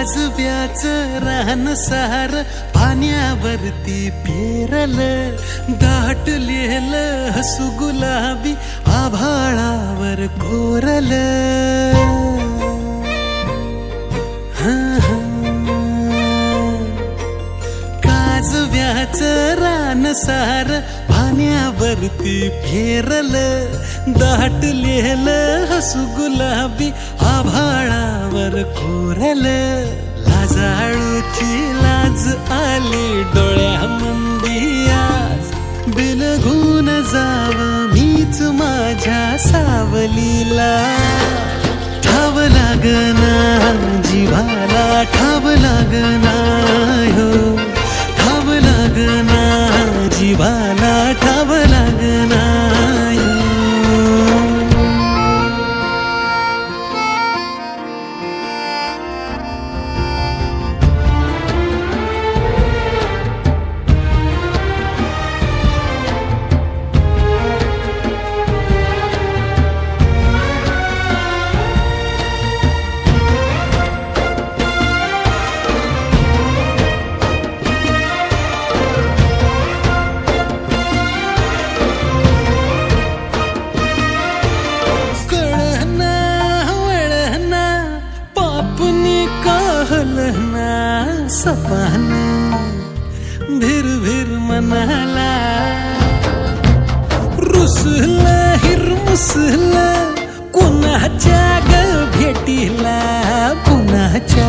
काजव्याचं रान सार पाण्यावरती पेरलं, दाटलेलं हसू गुलाबी आभाळावर कोरलं. काजव्याचं रान सार पाण्यावरती पेरलं, दाटलेलं हसू गुलाबी आभाळावर कोरलं. लाजाळूची लाज आली डोळ्यामंदी आज, बिलगून जाव मीच माझ्या सावलीला. ठाव लागना जीवाला, ठाव लागना हो, ठाव लागना जीवाला, ठाव लागना हो. सपान भिर भिर मनाला, रुसला हिरमुसला कोणाच्या ग भेटीला, कोणाच्या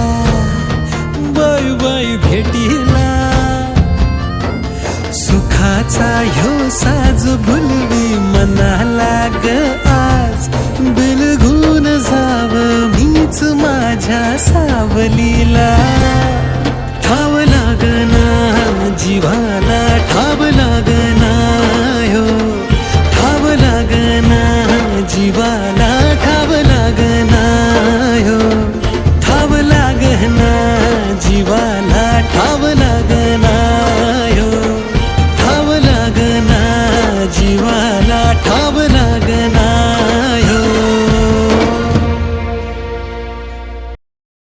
बाय बाय भेटीला. सुखाचा ह्यो साज भुलवी मनाला ग आज, बिलगून जाव मीच माझ्या सावलीला. ठाव लागना जीवाला, ठाव लागना हो, ठाव लागना जीवाला, ठाव लागना हो, ठाव लागना जीवाला, ठाव